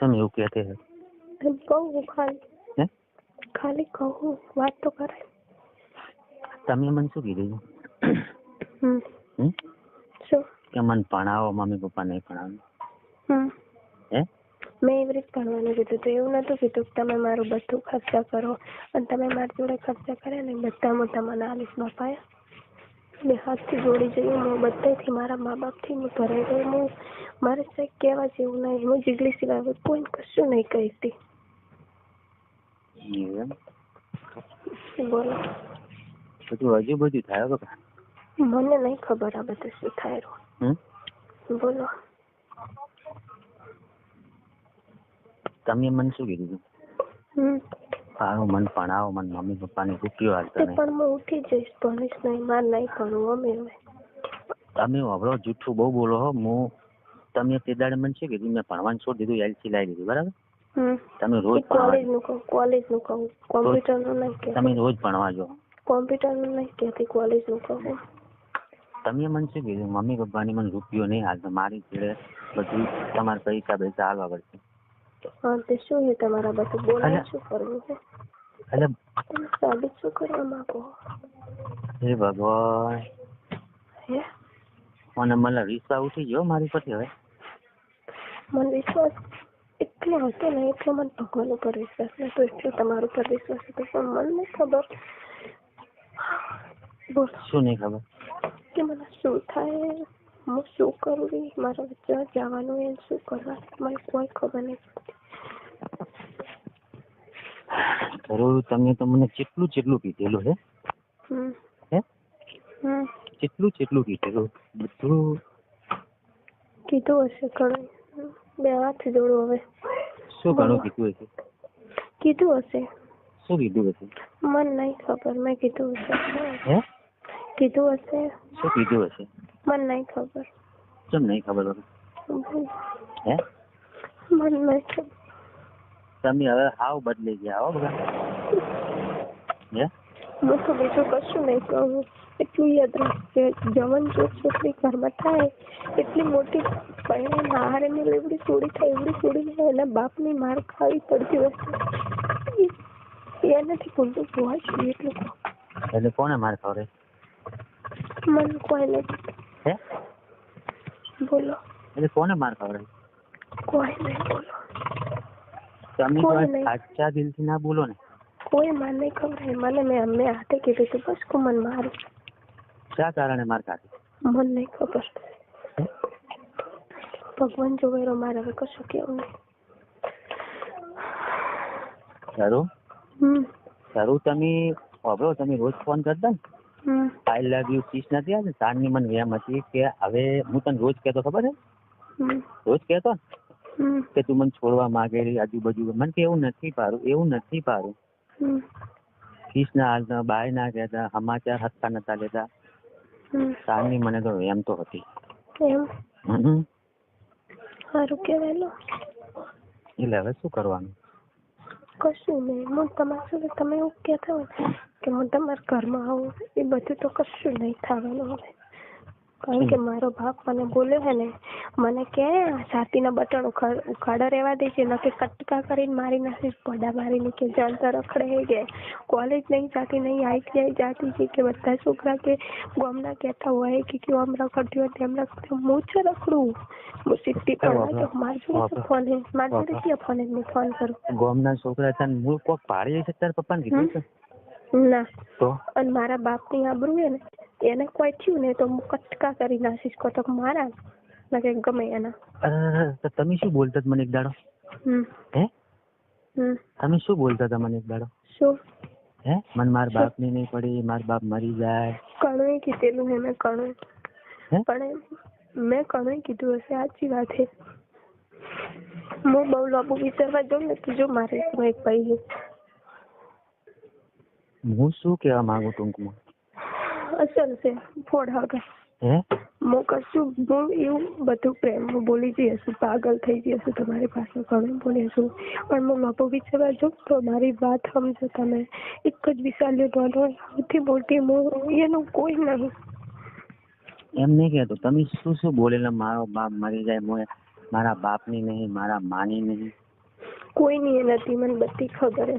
તમે એવું કહેતે હે? એમ કહું ખાલી હે? ખાલી કહું, વાત તો કરાય. તમે મને શું કીધું? શું કે મને ભણાવો, મમ્મી પપ્પા નહીં ભણાવો. હે? મેં એવી રીતે ભણવાનું કીધું તો એવું નતું કીધું કે તમે મારું બધું ખર્ચા કરો, અને તમે મારી જોડે ખર્ચા કર્યા ને બધા મોટા મને આલીશ બાપાએ. બે હાથથી જોડી જઈએ, હું બધાથી મારા મા બાપથી હું ભરાઈ ગઈ. હું મારે સાહેબ કહેવા જેવું નહીં, હું જીગલી સિવાય કોઈને કશું નહીં કહેતી. બોલો બધું હજુ બધું થાય બાપા. મને નહીં ખબર આ બધું શું થાય રહ્યું. બોલો તમે મને શું કીધું? સારું, મને ભણાવો, મને મમ્મી પપ્પાની રૂપિયો હાલતા નહીં. પણ હું ઉઠી જઈશ, ભણીશ નહીં, માર નહીં ભણવું અમે. તમે વાપરો જૂઠું બહુ બોલો હો. હું તમે તે દાડે મને શું કીધું? મેં ભણવાનું છોડી દીધું, એલસી લાવી દીધું, બરાબર? તમે રોજ કોલેજનું કહું, કોલેજનું કહું, કોમ્પ્યુટરનું નહીં કે. તમે રોજ ભણવા જો. કોમ્પ્યુટરનું નહીં કહેતી, કોલેજનું કહું. તમે મને શું કીધું? મમ્મી પપ્પાની મને રૂપિયો નહીં હાલતો, મારી જોડે બધું તમારે પૈસા પૈસા હાલવા પડશે. હા, તે શું છે તમારા બધું? બોલાય શું કરવું છે? એટલે સાબિત શું કરવા માંગો? હે ભગવાન, હે મને વિશ્વાસ ઉઠી ગયો મારી પરથી. હવે મને વિશ્વાસ એટલો હતો ને, એટલો મને ભગવાન ઉપર વિશ્વાસ નતો, એટલો તમારા ઉપર વિશ્વાસ હતો. પણ મને નહીં ખબર. બોલ શું નહીં ખબર? કે મને શું થાય, હું શું કરું, મારા વચ્ચે જવાનું એ શું કરવા, મને કોઈ ખબર નહીં. જરૂર તમે તો મને જેટલું કીધેલું હે? હે? જેટલું કીધેલું બધું કીધું હશે ઘણું. બે હાથ જોડો હવે. શું ઘણું કીધું હશે? કીધું હશે. શું કીધું હશે? મને નહીં ખબર, મેં કીધું હશે. હે? કીધું હશે. શું કીધું હશે? મને નહીં ખબર. કેમ નહીં ખબર? હે? મને નહીં ખબર. તમે હવે હાવ બદલી ગયા હો બધા. હે? હું તો બીજું કશું નહીં કહું. એટલું યાદ રાખજે, જવાન જો છોકરી ઘરમાં થાય એટલી મોટી પહેલા હારેની એવડી છોડી થાય, એવડી છોડી થાય, એના બાપની માર ખાવી પડતી હશે. એનાથી ભૂલતું જોવા જોઈએ એટલું. એટલે કોને માર ખાવે? મને કોઈ નહીં. હે? બોલો. એટલે કોને માર ખાવે? કોઈ નહીં. બોલો. તમે સાચા દિલથી ના બોલો ને. કોઈ માર નહીં ખબર. મેં હાથે કીધું તું બસ કો મને મારું. શા કારણે માર ખાધી? મને નહીં ખબર. ભગવાન જોવેરો, મારે હવે કશું કેવું નહીં. સારું તમે વાપરો, તમે રોજ ફોન કરતા ને, આઈ લવ યુ કિસ નથી આવે તારની મને એમ હતી કે હવે હું તને રોજ કહેતો, ખબર છે? રોજ કહેતો કે તું મને છોડવા માંગે આજુબાજુ. મને કે એવું નથી પારું. કિસ ના હાલતા, બાય ના કહેતા, સમાચાર હસતા નતા લેતા. તારની મને તો એમ તો હતી. એમ સારું કહેવાય. એટલે હવે શું કરવાનું? કશું નહીં. હું તમારે તમે એવું કહેતા હોય કે હું તમારા ઘરમાં આવું, એ બધું તો કશું નહીં થવાનું હવે. કારણ કે મારો બાપ મને બોલ્યો હે ને, મને કે છાતીના બટન ઉખાડા રહેવા દે છે, કે કટકા કરીને મારી નાખીશ, પડા મારીને કે જાણતા રખડે કે કોલેજ નહીં જાતી, નહીં આઈટીઆઈ જાતી છે, કે બધા છોકરા કે ગામના કહેતા હોય કે આમ રખડતી હોય તેમ રખડતી. હું છે રખડું, હું સિટી પર મારી જોડે ફોન હે, મારી જોડે ક્યાં ફોન હે, હું ફોન કરું. ગામના છોકરા તને મૂળ કોક પાડી છે તારા પપ્પાને કીધું છે? ના. તો અને મારા બાપની આબરૂ હે ને, એને કોઈ થયું ને તો હું કટકા કરી નાખીશ, કોતક મારા ના કે ગમે એના. તમે શું બોલતા મને એક દાડો? હે? તમે શું બોલતા હતા મને એક દાડો? શું? હે? મને મારા બાપ ની નહીં પડી, મારા બાપ મરી જાય. કણું કીધેલું હે મેં, કણું. પણ મેં કણું કીધું હશે, સાચી વાત છે. હું બહુ લાંબુ વિચારવા જાઉં ને તો જો મારે એક ભાઈ. હું શું કહેવા માંગુ ટૂંકમાં? અસલ છે ફોડ હગા. હે? હું કશું હું એવું બધું પ્રેમમાં બોલી જઈ હશું, પાગલ થઈ જઈ હશું, તમારી પાસે ઘણું બોલી હશું, પણ હું લાંબુ વિચારવા જાઉં તો મારી વાત સમજો તમે. એક જ વિચાર્યું તો સૌથી મોટી હું એનું કોઈ નહીં. એમ નહીં કહેતો. તમે શું બોલેલા? મારો બાપ મરી જાય, મારા બાપની નહીં, મારા માની નહીં. કોઈની એ નથી, મને બધી ખબર હે.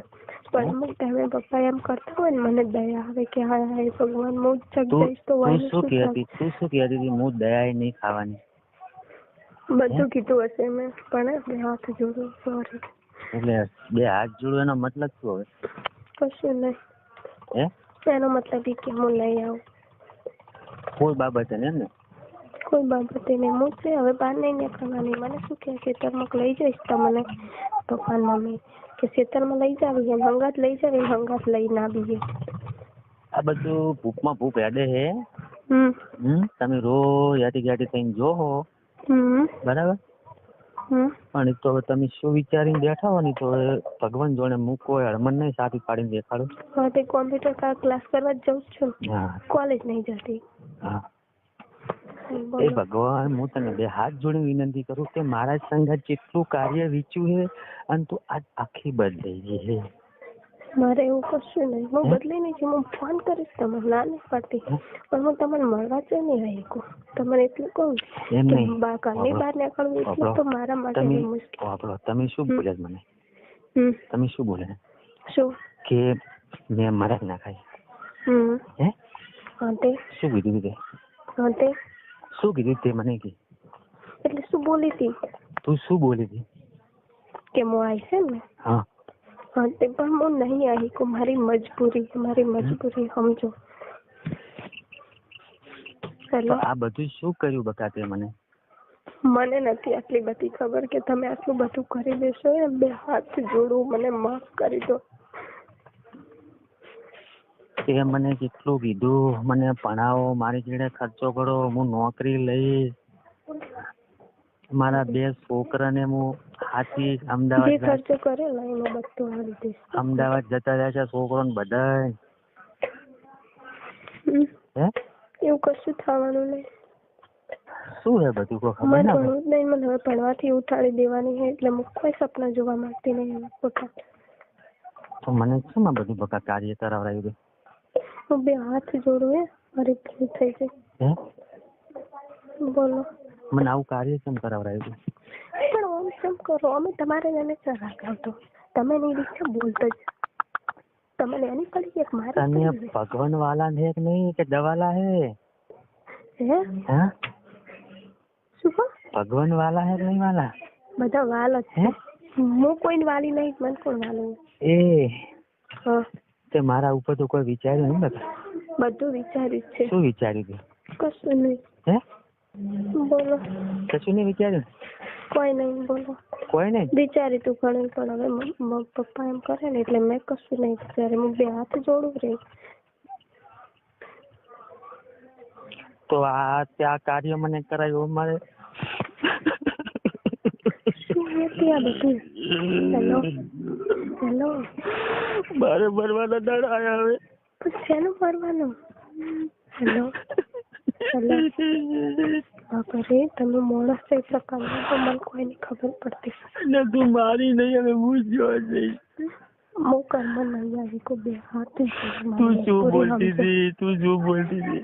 પણ અમુક ટાઈમે પપ્પા એમ કરતા હોય ને મને દયા આવે કે હા હા ભગવાન હું જગ જઈશ તો તું શું કહેતી હતી? હું દયા નહીં ખાવાની. બધું કીધું હશે મેં, પણ બે હાથ જોડું, સોરી. એટલે બે હાથ જોડું એનો મતલબ શું હવે? કશું નહીં. એનો મતલબ એ કે હું નહીં આવું કોઈ બાબતે ને? એમ ને? કોઈ બાબતે નહીં. હું છે હવે બહાર નહીં નીકળવાની. મને શું કે ખેતરમાં લઈ જઈશ તમને પપ્પા મમ્મી કે ખેતરમાં લઈ જાવી એમ હંગાત લઈ જાવી હંગાત લઈ ના બીજે. આ બધું ભૂખમાં ભૂખ હેડે હે. તમે રોજ યાટી ગાટી થઈને જોહો બરાબર, પણ એ તો તમે શું વિચારીને બેઠા હો ને તો ભગવાન જોડે મૂકો હળમન નહીં સાથી પાડીને દેખાડો. હા તે કોમ્પ્યુટર ક્લાસ કરવા જ જાઉં છું, કોલેજ નહીં જતી. હા એ ભગવાન હું તને બે હાથ જોડીને વિનંતી કરું કે મારા સંગાત જેટલું કાર્ય વીચ્યું છે અને તું આજ આખી બદલાઈ ગઈ છે. મારે એવું કશું નહીં, હું બદલી નહીં છું. હું ફોન કરીશ તમને, ના નહીં પાડતી, પણ હું તમને મળવા જ નહીં આવી શકું. તમને એટલું કહું કે ઘરની બહાર નીકળવું એટલે તો મારા માટે મુશ્કેલ. તમે શું બોલ્યા મને? તમે શું બોલ્યા? શું કે મેં મરક ના ખાઈ? હે હા તે શું કીધું તે? હા તે શું કીધું તે મને કે? એટલે શું બોલી હતી? તું શું બોલી હતી? કે હું આવી છે ને? હા હા તે પણ હું નહીં આવી શકું. મારી મજબૂરી સમજો. આ બધું શું કર્યું બકા તે મને? મને નથી આટલી બધી ખબર કે તમે આટલું બધું કરી દેશો. એમ બે હાથ જોડું, મને માફ કરી દો. તે મને કેટલું કીધું મને ભણાવો, મારી જોડે ખર્ચો કરો, હું નોકરી લઈશ, મારા બે છોકરાને હું હાથી અમદાવાદ ખર્ચો કરેલો એનો બધું આવી દઈશ. અમદાવાદ જતા રહ્યા છે છોકરોને બધા. એવું કશું થવાનું નહીં. શું હે બધું કોઈ ખબર મને ભણવું જ નહીં. મને હવે ભણવાથી ઉઠાડી દેવાની છે એટલે હું કોઈ સપના જોવા માંગતી નહીં. તો મને શું માં બધું બકા કાર્ય કરાવડાવ્યું? હું બે હાથ જોડું હે મારી ભૂલ થઈ ગઈ. બોલો મને આવું કાર્ય કેમ કરાવડાવ્યું? પણ આમ કેમ કરો? અમે તમારે એને ચરાવતો તમે એની રીતે બોલતો જ તમને એની પડી એક મારે. તને ભગવાન વાલા છે કે નહીં કે દવાલા હે? હા શું ભગવાન વાલા હે કે નહીં વાલા? બધા વાલ જ છે. હું કોઈ વાલી નહીં. મને કોણ વાલું? હા તે મારા ઉપર તો કોઈ વિચાર્યું નહીં બધા? બધું વિચાર્યું છે. શું વિચાર્યું? કશું નહીં. હે બોલો કશું નહીં વિચાર્યું? કોઈ નહીં. બોલો કોઈ નહીં વિચાર્યું તું ઘણું, પણ હવે પપ્પા એમ કરે ને એટલે મેં કશું નહીં વિચાર્યું. હું બે હાથ જોડું રહી. તો આ ત્યાં કાર્ય મને કરાયું મારે હેલો મારે ભરવાના દાડા આયા હવે. શેનું ભરવાનું? હેલો બાપરે તમે માણસ છે એટલા કામ તો મને કોઈની ખબર પડતી ને તું મારી નહીં હવે હું જોવા જઈશ. હું કર્મ નહીં આવી કોઈ બે હાથ. તું શું બોલતી હતી?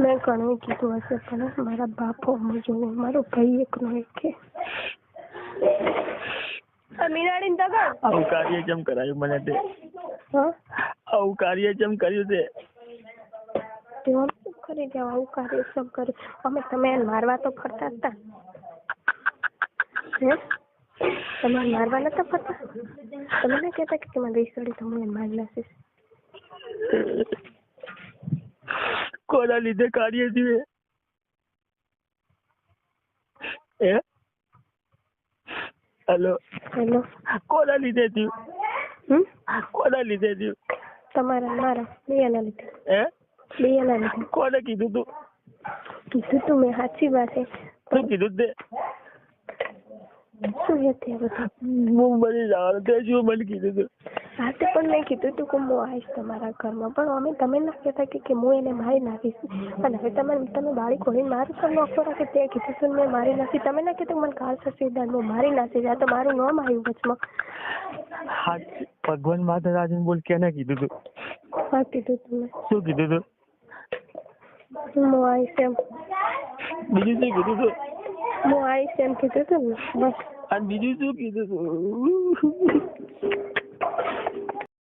મેં ઘણું કીધું હશે પણ મારા બાપો જોવું મારો ભાઈ એકનો એક છે. આવું કાર્ય કેમ કરાયું મને તે? આવું કાર્ય કેમ કર્યું તે? કરી દેવા આવું કાર્ય સબ કર્યું. અમે તમે મારવા તો ફરતા હતા. તમે મારવા નતા ફરતા? તમે ના કહેતા કે તમારે રીસડી તો હું મારી નાખીશ. કોના લીધે કાર્ય થયું? હેલો કોના લીધે થયું? કોના લીધે થયું? તમારા મારા બેના લીધે. બેના લીધે. કોને કીધું તું? કીધું તું મેં. સાચી વાત છે. શું કીધું તે? શું હતી આ બધું? હું બની જવાનું તે શું મને કીધું તું? હાથે પણ મેં કીધું તું કે હું આવીશ તમારા ઘરમાં, પણ અમે તમે ના કહેતા કે હું એને મારી નાખીશ. અને હવે તમે બાળી ખોલીને મારું પણ નોખો રાખે તે કીધું તું મેં મારી નાખી. તમે ના કહેતું મને કાલ થશે હું મારી નાખીશ. આ તો મારું નામ આવ્યું વચમાં. ભગવાન માતા રાજન બોલ કેને કીધું તું? હા કીધું તું. શું કીધું તું? હું આવીશ એમ. બીજું શું કીધું તું? હું આવીશ એમ કીધું તું ને બસ. અને બીજું શું કીધું તું